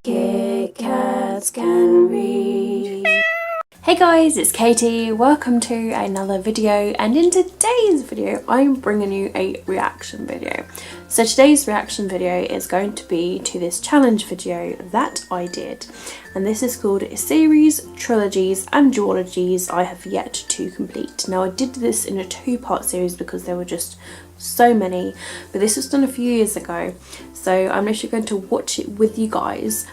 Kit Kats can read. Hey guys, it's Katie. Welcome to another video, and in today's video I'm bringing you a reaction video. So today's reaction video is going to be to this challenge video that I did, and this is called Series, Trilogies and Duologies I have yet to complete. Now I did this in a two-part series because there were just so many, but this was done a few years ago, so I'm actually going to watch it with you guys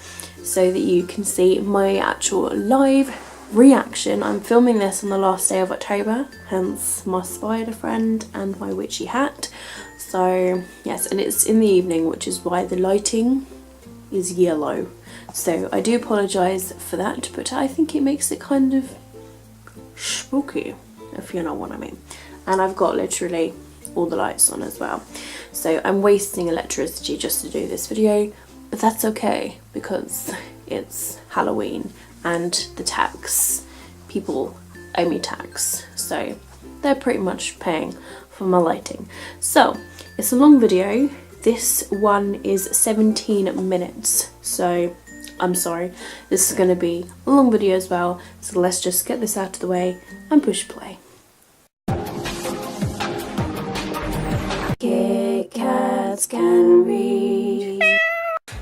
so that you can see my actual live reaction. I'm filming this on the last day of October, hence my spider friend and my witchy hat. So yes, and it's in the evening, which is why the lighting is yellow. So I do apologise for that, but I think it makes it kind of spooky, if you know what I mean. And I've got literally all the lights on as well. So I'm wasting electricity just to do this video, but that's okay because it's Halloween and the tax people owe me tax, so they're pretty much paying for my lighting. So it's a long video. This one is 17 minutes, so I'm sorry, this is going to be a long video as well, so let's just get this out of the way and push play. Kit Kats can read.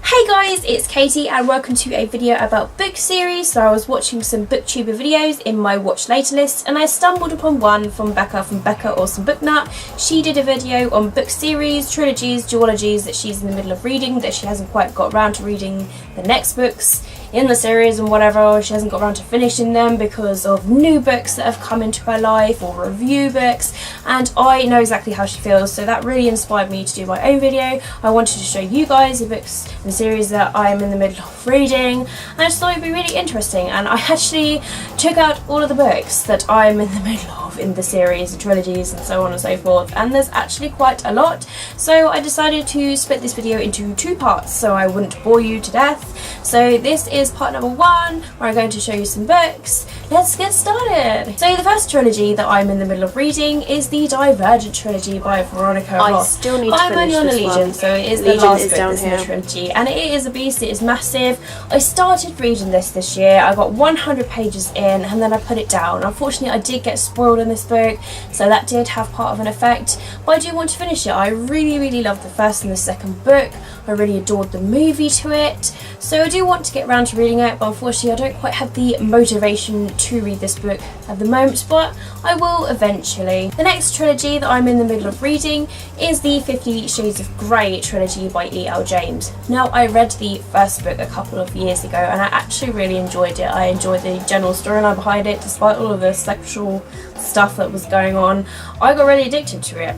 Hey guys, it's Katie and welcome to a video about book series. So I was watching some booktuber videos in my watch later list and I stumbled upon one from Becca Awesome Book Nut. She did a video on book series, trilogies, duologies that she's in the middle of reading, that she hasn't quite got around to reading the next books in the series and whatever. She hasn't got around to finishing them because of new books that have come into her life or review books, and I know exactly how she feels, so that really inspired me to do my own video. I wanted to show you guys the books and series that I am in the middle of reading, and I just thought it'd be really interesting, and I actually took out all of the books that I'm in the middle of in the series, the trilogies and so on and so forth, and there's actually quite a lot, so I decided to split this video into two parts so I wouldn't bore you to death. So this is part number one, where I'm going to show you some books. Let's get started. So the first trilogy that I'm in the middle of reading is the Divergent trilogy by Veronica Roth. I still need to finish I'm only on this Legion, one. so it is Legion the last is book down that's in here. the trilogy, and it is a beast. It is massive. I started reading this year. I got 100 pages in, and then I put it down. Unfortunately, I did get spoiled in this book, so that did have part of an effect. But I do want to finish it. I really loved the first and the second book. I really adored the movie to it, so I do want to get around to reading it, but unfortunately I don't quite have the motivation to read this book at the moment, but I will eventually. The next trilogy that I'm in the middle of reading is the 50 Shades of Grey trilogy by E.L. James. Now, I read the first book a couple of years ago and I actually really enjoyed it. I enjoyed the general storyline behind it, despite all of the sexual stuff that was going on. I got really addicted to it.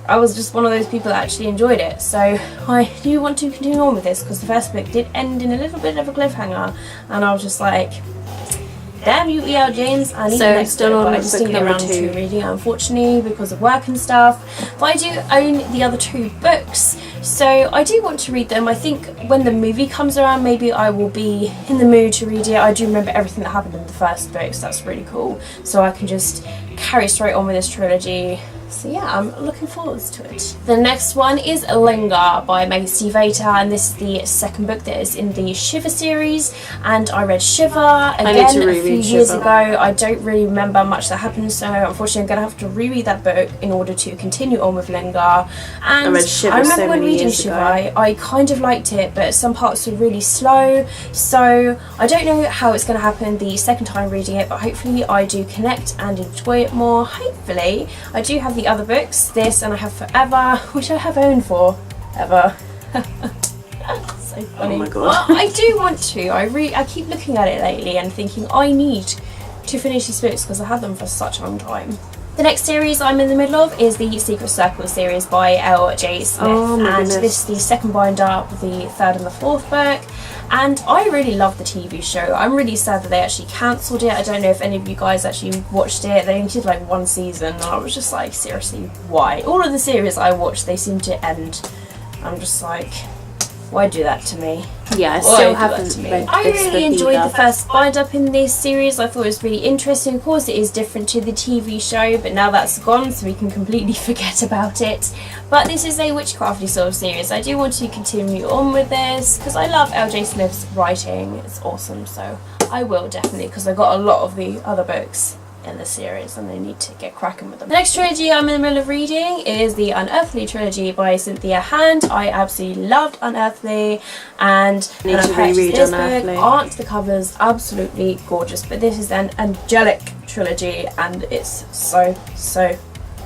I was just one of those people that actually enjoyed it, so I do want to continue on with this because the first book did end in a little bit of a cliffhanger, and I was just like, damn you, E.L. James, I need the next book, but I just didn't get around to reading it, unfortunately, because of work and stuff. But I do own the other two books, so I do want to read them. I think when the movie comes around, maybe I will be in the mood to read it. I do remember everything that happened in the first book, so that's really cool. So I can just carry straight on with this trilogy. So yeah, I'm looking forward to it. The next one is Linger by Maggie Stiefvater, and this is the second book that is in the Shiver series, and I read Shiver again a few years ago. I don't really remember much that happened, so unfortunately I'm going to have to reread that book in order to continue on with Linger. And I remember when reading Shiver, I kind of liked it, but some parts were really slow, so I don't know how it's going to happen the second time reading it, but hopefully I do connect and enjoy it more. Hopefully. I do have the other books, this and I Have Forever, which I have owned for ever. So funny. Oh my god. Well, I do want to. I keep looking at it lately and thinking I need to finish these books because I had them for such a long time. The next series I'm in the middle of is the Secret Circle series by L.J. Smith, and this is the second binder of the third and the fourth book. And I really love the TV show. I'm really sad that they actually cancelled it. I don't know if any of you guys actually watched it. They only did like one season and I was just like, seriously, why? All of the series I watched, they seem to end. I'm just like, Why do that to me? Yeah, I still haven't read I this really book enjoyed either. the first bind-up in this series. I thought it was really interesting. Of course, it is different to the TV show, but now that's gone, so we can completely forget about it. But this is a witchcrafty sort of series. I do want to continue on with this, because I love LJ Smith's writing. It's awesome, so I will definitely, because I got a lot of the other books in the series and I need to get cracking with them. The next trilogy I'm in the middle of reading is the Unearthly trilogy by Cynthia Hand. I absolutely loved Unearthly, and when I purchased this book, aren't the covers absolutely gorgeous, but this is an angelic trilogy and it's so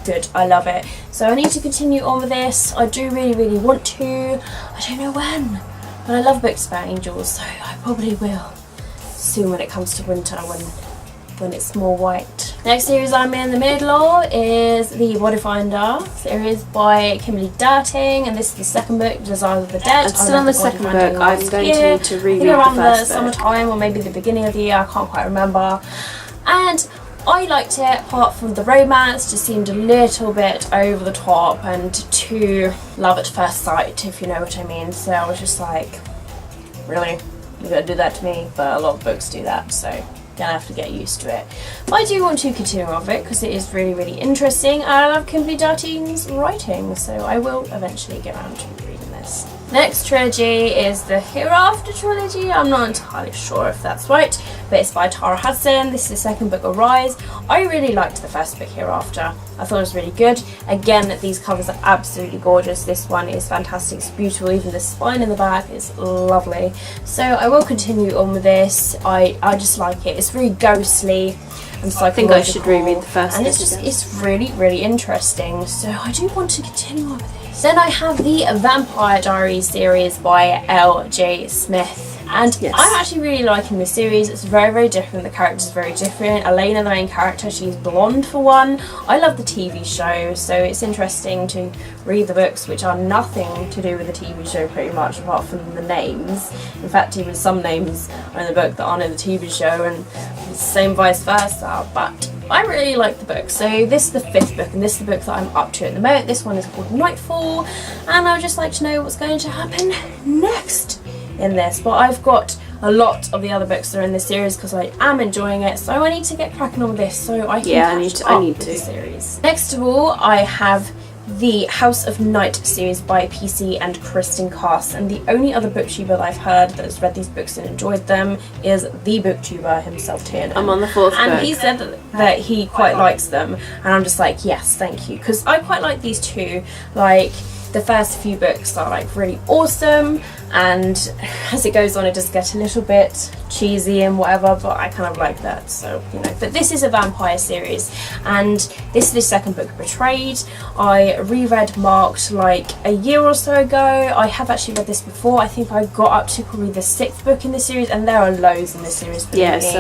good. I love it. So I need to continue on with this. I do really want to. I don't know when, but I love books about angels, so I probably will soon when it comes to winter, when it's more white. Next series I'm in the middle of is the Bodyfinder series by Kimberly Darting, and this is the second book, Desires of the Dead. I'm still on the second book. I'm going to need to reread the around the first book. summertime or maybe the beginning of the year, I can't quite remember. And I liked it, apart from the romance just seemed a little bit over the top and too love at first sight, if you know what I mean. So I was just like, really? You're gonna do that to me? But a lot of books do that, so gonna have to get used to it. But I do want to continue on with it because it is really interesting, and I love Kimberly Darting's writing, so I will eventually get around to reading this. Next trilogy is the Hereafter trilogy. I'm not entirely sure if that's right, but it's by Tara Hudson. This is the second book, Arise. I really liked the first book, Hereafter. I thought it was really good. Again, these covers are absolutely gorgeous. This one is fantastic. It's beautiful. Even the spine in the back is lovely. So I will continue on with this. I just like it. It's very ghostly and psychological. I think I should reread the first and book it's really interesting. So I do want to continue on with this. Then I have the Vampire Diaries series by L.J. Smith. And yes, I'm actually really liking this series. It's very different. The character's very different. Elena, the main character, she's blonde for one. I love the TV show, so it's interesting to read the books, which are nothing to do with the TV show pretty much, apart from the names. In fact, even some names are in the book that aren't in the TV show, and the same vice versa. But I really like the book. So this is the fifth book, and this is the book that I'm up to at the moment. This one is called Nightfall, and I would just like to know what's going to happen next in this. But I've got a lot of the other books that are in this series because I am enjoying it, so I need to get cracking on with this so I can catch up with the series. Next of all, I have the House of Night series by PC and Kristen Cass, and the only other booktuber that I've heard that has read these books and enjoyed them is the booktuber himself, Tiernan. I'm on the fourth book. And he said that he quite likes them, and I'm just like, yes, thank you, because I quite like these two. Like, the first few books are like really awesome, and as it goes on it does get a little bit cheesy and whatever, but I kind of like that, so you know. But this is a vampire series, and this is the second book, Betrayed. I reread Marked like a year or so ago. I have actually read this before. I think I got up to probably the sixth book in the series, and there are loads in this series. Yes,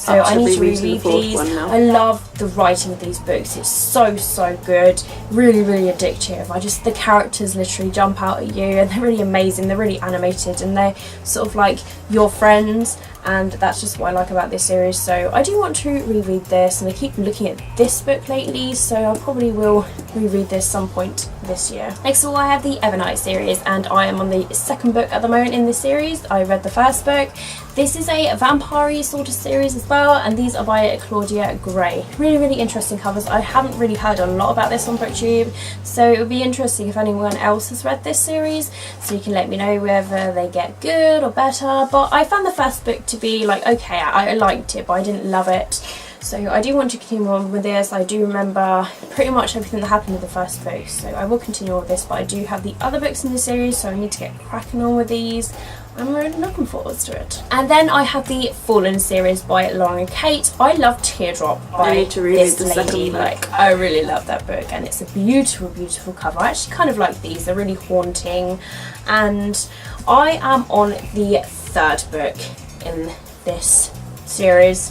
so I need to reread these. I love the writing of these books. It's so good, really addictive. The characters literally jump out at you, and they're really amazing. They're really animated, and they're sort of like your friends, and that's just what I like about this series. So I do want to reread this, and I keep looking at this book lately, so I probably will reread this some point this year. Next of all, I have the Evernight series, and I am on the second book at the moment in this series. I read the first book. This is a vampire sort of series as well, and these are by Claudia Gray. Really interesting covers. I haven't really heard a lot about this on BookTube, so it would be interesting if anyone else has read this series, so you can let me know whether they get good or better. But I found the first book to be like, okay, I liked it, but I didn't love it. So I do want to continue on with this. I do remember pretty much everything that happened with the first book, so I will continue on with this, but I do have the other books in the series, so I need to get cracking on with these. I'm really looking forward to it. And then I have the Fallen series by Lauren Kate. I love Teardrop by this lady. Like, I really love that book, and it's a beautiful cover. I actually kind of like these. They're really haunting, and I am on the third book in this series,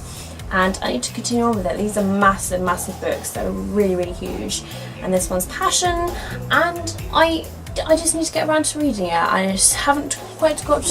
and I need to continue on with it. These are massive books. They're really huge, and this one's Passion, and I just need to get around to reading it. I just haven't quite got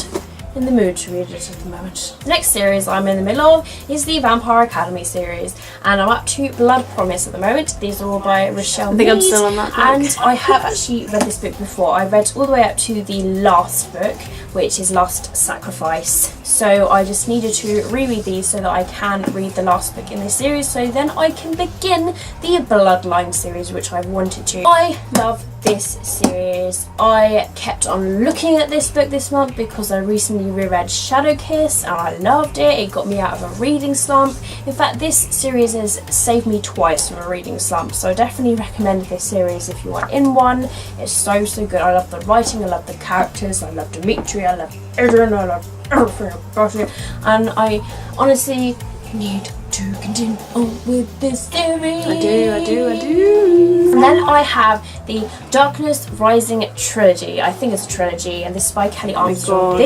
in the mood to read it at the moment. The next series I'm in the middle of is the Vampire Academy series, and I'm up to Blood Promise at the moment. These are all by Rochelle Mead. I'm still on that book. And I have actually read this book before. I read all the way up to the last book, which is Last Sacrifice. So I just needed to reread these so that I can read the last book in this series, so then I can begin the Bloodline series, which I've wanted to. I love this series. I kept on looking at this book this month because I recently reread Shadow Kiss and I loved it. It got me out of a reading slump. In fact, this series has saved me twice from a reading slump, so I definitely recommend this series if you are in one. It's so good. I love the writing, I love the characters, I love Dimitri, I love Adrian, I love everything about it, and I honestly need to continue on with this series. I do. And then I have the Darkness Rising trilogy. I think it's a trilogy, and this is by Kelly Armstrong.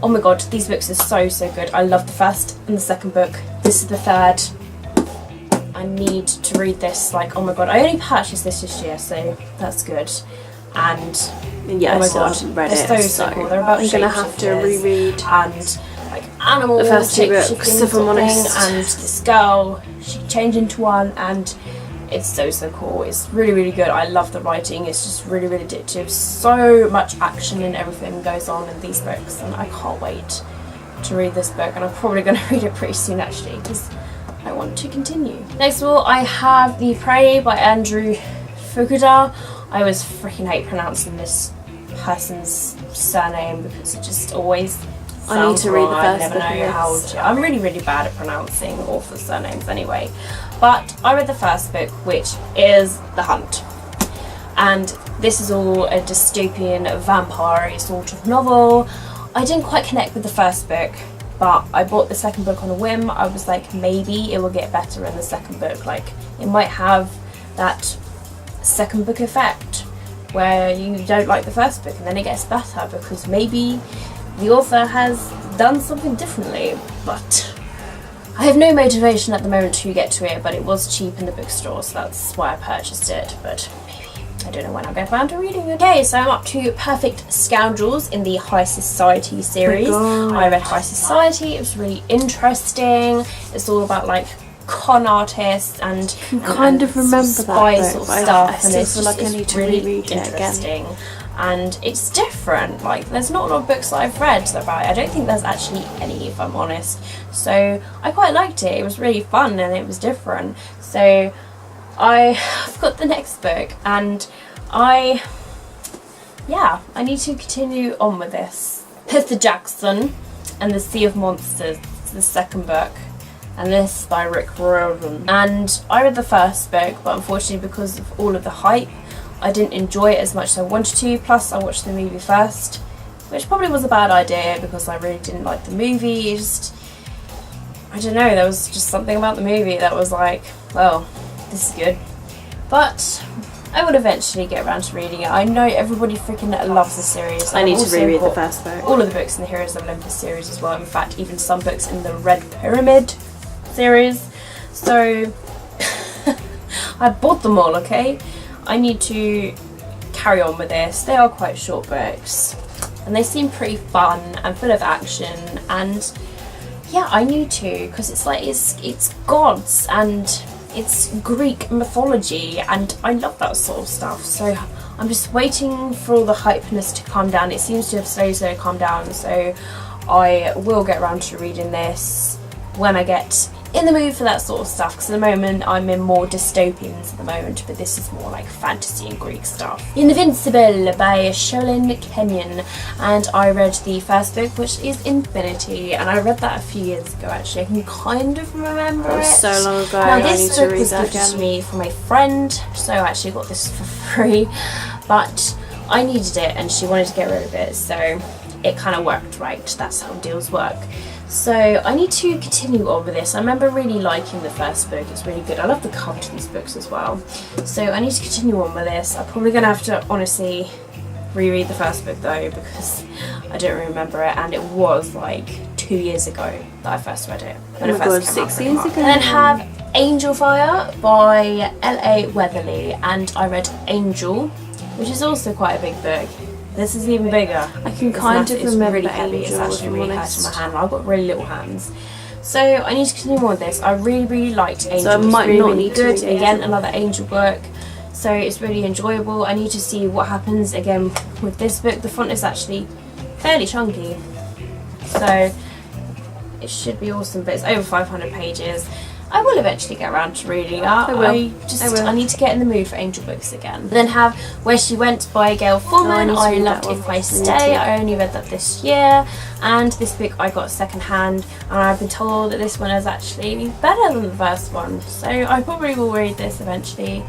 Oh my god, these books are so good. I love the first and the second book. This is the third. I need to read this. Like, oh my god, I only purchased this year, so that's good. And yeah, oh my I still god, haven't read they're it, so cool. They're about I'm gonna have to reread and like animals, the first two books, if I'm honest. And this girl, she changed into one, and it's so cool. It's really good. I love the writing. It's just really addictive. So much action and everything goes on in these books, and I can't wait to read this book. And I'm probably going to read it pretty soon actually, because I want to continue. Next of all, I have The Prey by Andrew Fukuda. I always freaking hate pronouncing this person's surname because it just always I need to read the first book. I never know how to. I'm really bad at pronouncing authors' surnames anyway. But I read the first book, which is The Hunt. And this is all a dystopian vampire sort of novel. I didn't quite connect with the first book, but I bought the second book on a whim. I was like, maybe it will get better in the second book. Like, it might have that second book effect where you don't like the first book and then it gets better because maybe the author has done something differently. But I have no motivation at the moment to get to it, but it was cheap in the bookstore, so that's why I purchased it. But maybe, I don't know when I'll get around to reading it. Okay, so I'm up to Perfect Scoundrels in the High Society series. I read High Society. It was really interesting. It's all about like con artists and kind of remember spy that sort of book, stuff, I and still it's feel like I need to really reread it interesting. again. And it's different. Like, there's not a lot of books that I've read about it. I don't think there's actually any, if I'm honest. So I quite liked it. It was really fun and it was different. So I've got the next book, and I need to continue on with this. Peter Jackson and the Sea of Monsters, the second book. And this by Rick Riordan. And I read the first book, but unfortunately because of all of the hype, I didn't enjoy it as much as I wanted to. Plus I watched the movie first, which probably was a bad idea because I really didn't like the movie. I don't know, there was just something about the movie that was like, well, this is good. But I would eventually get around to reading it. I know everybody freaking loves the series. I need to reread the first book. All of the books in the Heroes of Olympus series as well. In fact, even some books in the Red Pyramid series. So I bought them all, okay? I need to carry on with this. They are quite short books and they seem pretty fun and full of action, and yeah, I need to, because it's like it's gods and it's Greek mythology and I love that sort of stuff. So I'm just waiting for all the hypeness to calm down. It seems to have slowly calmed down, so I will get around to reading this when I get in the mood for that sort of stuff, because at the moment I'm in more dystopians at the moment, but this is more like fantasy and Greek stuff. Invincible by Sholin Kenyon, and I read the first book, which is Infinity, and I read that a few years ago actually. I can kind of remember it. So long ago. Now I this need to book read was that gifted again. to me from a friend, so I actually got this for free, but I needed it and she wanted to get rid of it, so it kind of worked, right? That's how deals work. So I need to continue on with this. I remember really liking the first book. It's really good. I love the cover to these books as well. So I need to continue on with this. I'm probably going to have to honestly reread the first book though, because I don't remember it, and it was like 2 years ago that I first read it. Oh my god, 6 years ago. And then have Angel Fire by L.A. Weatherly, and I read Angel, which is also quite a big book. This is even bigger. I can It's kind of it's remember really heavy. It's Angel, actually if I'm really honest. hurting my hand. I've got really little hands. So I need to continue on with this. I really liked Angel. So I might it's really, not really need to good. read Again, Angel. another Angel book. So it's really enjoyable. I need to see what happens again with this book. The font is actually fairly chunky. So it should be awesome, but it's over 500 pages. I will eventually get around to reading it. I will. I need to get in the mood for Angel books again. Then have Where She Went by Gail Forman. need to I read loved that one. If I I need Stay. to. I only read that this year, and this book I got second hand, and I've been told that this one is actually better than the first one. So I probably will read this eventually.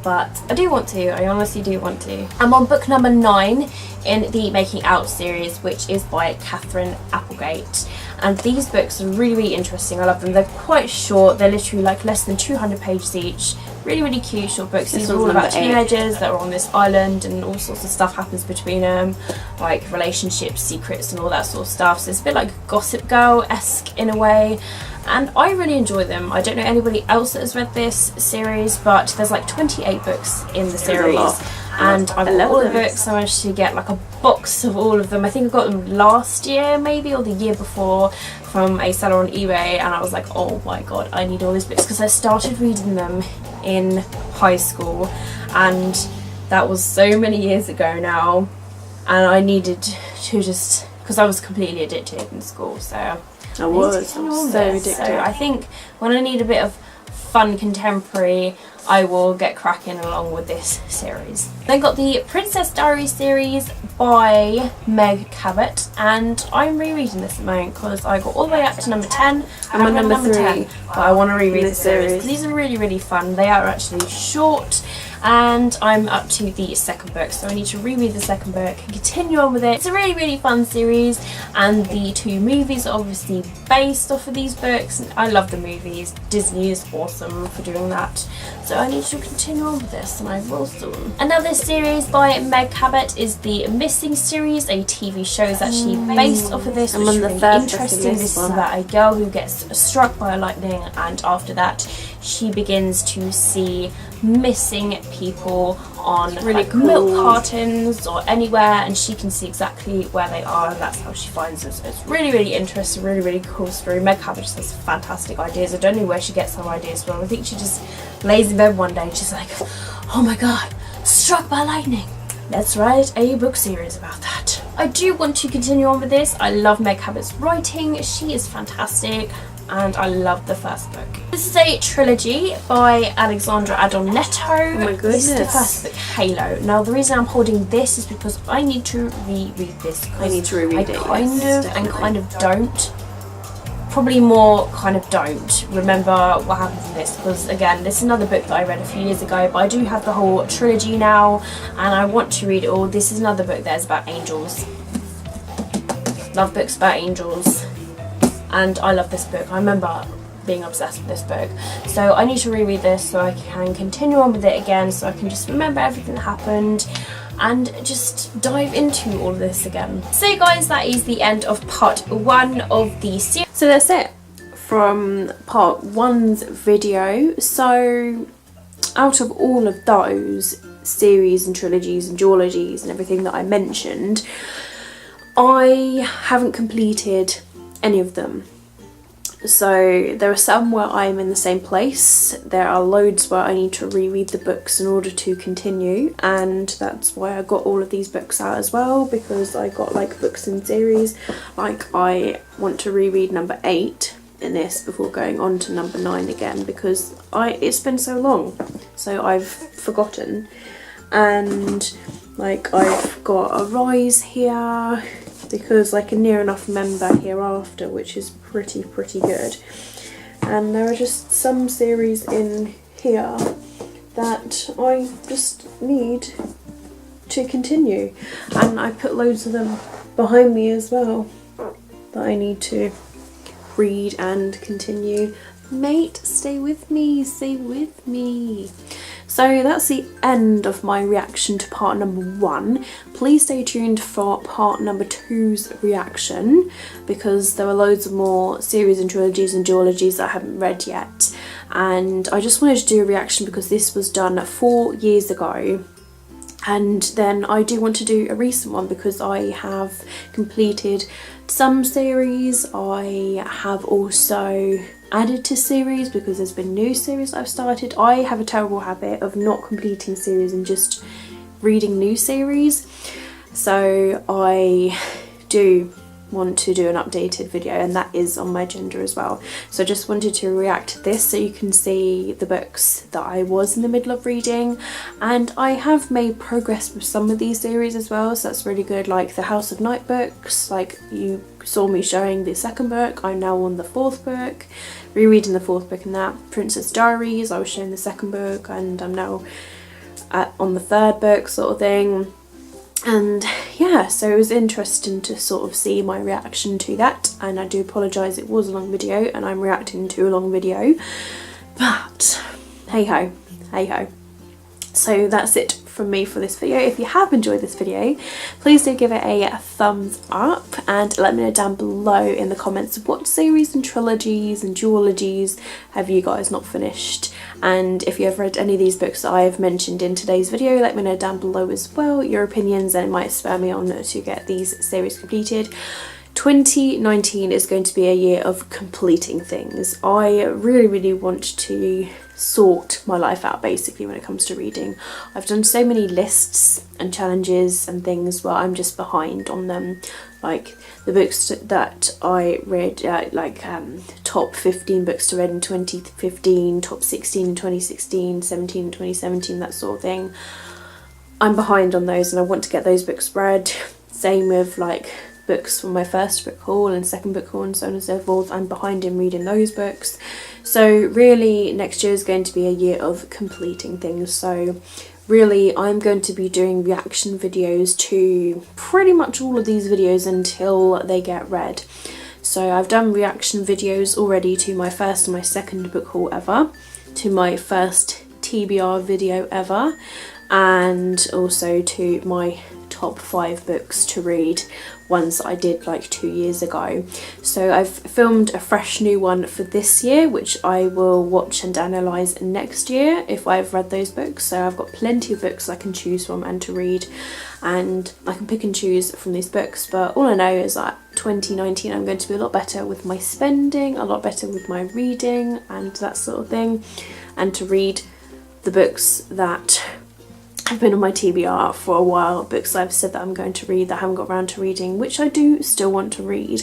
But I do want to, I honestly do want to. I'm on book number 9 in the Making Out series, which is by Catherine Applegate. And these books are really, really interesting. I love them. They're quite short. They're literally like less than 200 pages each. Really, really cute short books. These are all about teenagers that are on this island, and all sorts of stuff happens between them, like relationships, secrets, and all that sort of stuff. So it's a bit like Gossip Girl-esque in a way. And I really enjoy them. I don't know anybody else that has read this series, but there's like 28 books in the series, and I've got all the books. I managed to get like a box of all of them. I think I got them last year maybe, or the year before, from a seller on eBay, and I was like, oh my god, I need all these books, because I started reading them in high school, and that was so many years ago now, and I needed to just, because I was completely addicted in school, so I was so addicted. So I think when I need a bit of fun contemporary, I will get cracking along with this series. Then got the Princess Diaries series by Meg Cabot, and I'm rereading this at the moment because I got all the way up to number 10. I'm on number 3, 10, but I want to reread this the series series. because these are really, really fun. They are actually short, and I'm up to the second book, so I need to reread the second book and continue on with it. It's a really, really fun series, and the 2 movies are obviously based off of these books. I love the movies. Disney is awesome for doing that, so I need to continue on with this, and I will soon. Another series by Meg Cabot is the Missing series. A TV show is actually based off of this, which is really interesting. This is about a girl who gets struck by lightning, and after that she begins to see missing people on like milk cartons or anywhere, and she can see exactly where they are, and that's how she finds them. So it's really, really interesting, really, really cool story. Meg Cabot just has fantastic ideas. I don't know where she gets her ideas from. I think she just lays in bed one day and she's like, oh my god, struck by lightning, let's write a book series about that. I do want to continue on with this. I love Meg Cabot's writing. She is fantastic, and I love the first book. This is a trilogy by Alexandra Adornetto. Oh my goodness. This is the first book, Halo. Now the reason I'm holding this is because I need to reread this. I need to reread it. I kind of don't. Probably more kind of don't remember what happens in this, because again, this is another book that I read a few years ago, but I do have the whole trilogy now and I want to read it all. This is another book that is about angels. Love books about angels, and I love this book. I remember being obsessed with this book, so I need to reread this so I can continue on with it again, so I can just remember everything that happened and just dive into all of this again. So guys, that is the end of part 1 of the series. So that's it from part 1's video. So out of all of those series and trilogies and duologies and everything that I mentioned, I haven't completed any of them. So there are some where I'm in the same place, there are loads where I need to reread the books in order to continue, and that's why I got all of these books out as well, because I got like books in series. Like I want to reread number 8 in this before going on to number 9 again, because it's been so long, so I've forgotten. And like I've got a Rise here, because I can near enough remember Hereafter, which is pretty good. And there are just some series in here that I just need to continue, and I put loads of them behind me as well that I need to read and continue. Mate, stay with me, stay with me. So that's the end of my reaction to part number 1. Please stay tuned for part number 2's reaction, because there are loads of more series and trilogies and duologies that I haven't read yet, and I just wanted to do a reaction because this was done 4 years ago, And then I do want to do a recent one because I have completed some series. I have also added to series because there's been new series I've started. I have a terrible habit of not completing series and just reading new series, so I do want to do an updated video, and that is on my agenda as well. So I just wanted to react to this so you can see the books that I was in the middle of reading, and I have made progress with some of these series as well, so that's really good. Like the House of Night books, like you saw me showing the second book, I'm now on the fourth book, rereading the fourth book in that. Princess Diaries, I was showing the second book and I'm now on the third book sort of thing. And yeah, so it was interesting to sort of see my reaction to that, and I do apologise, it was a long video and I'm reacting to a long video, but hey ho, hey ho. So that's it from me for this video. If you have enjoyed this video, please do give it a thumbs up and let me know down below in the comments what series and trilogies and duologies have you guys not finished, and if you have read any of these books that I have mentioned in today's video, let me know down below as well your opinions, and it might spur me on to get these series completed. 2019 is going to be a year of completing things. I really want to sort my life out basically when it comes to reading. I've done so many lists and challenges and things where I'm just behind on them, like the books that I read, top 15 books to read in 2015, top 16 in 2016, 17 in 2017, that sort of thing. I'm behind on those and I want to get those books read. Same with like books from my first book haul and second book haul and so on and so forth. I'm behind in reading those books. So really next year is going to be a year of completing things. So really I'm going to be doing reaction videos to pretty much all of these videos until they get read. So I've done reaction videos already to my first and my second book haul ever, to my first TBR video ever, and also to my top 5 books to read, ones that I did like 2 years ago. So I've filmed a fresh new one for this year, which I will watch and analyse next year if I've read those books. So I've got plenty of books I can choose from and to read, and I can pick and choose from these books, but all I know is that 2019 I'm going to be a lot better with my spending, a lot better with my reading and that sort of thing, and to read the books that have been on my TBR for a while, books I've said that I'm going to read that I haven't got around to reading, which I do still want to read.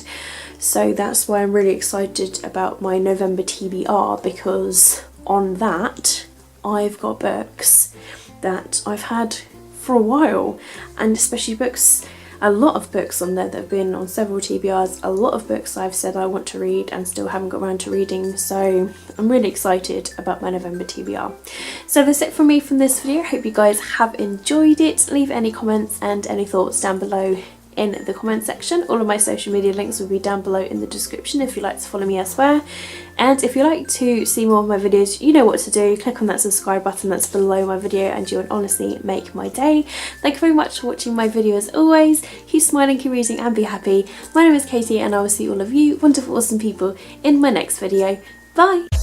So that's why I'm really excited about my November TBR, because on that I've got books that I've had for a while, and especially books, a lot of books on there that have been on several TBRs, a lot of books I've said I want to read and still haven't got around to reading, so I'm really excited about my November TBR. So that's it from me from this video. I hope you guys have enjoyed it. Leave any comments and any thoughts down below in the comment section. All of my social media links will be down below in the description if you'd like to follow me elsewhere. And if you'd like to see more of my videos, you know what to do. Click on that subscribe button that's below my video and you will honestly make my day. Thank you very much for watching my video as always. Keep smiling, keep reading and be happy. My name is Katie and I will see all of you wonderful awesome people in my next video. Bye!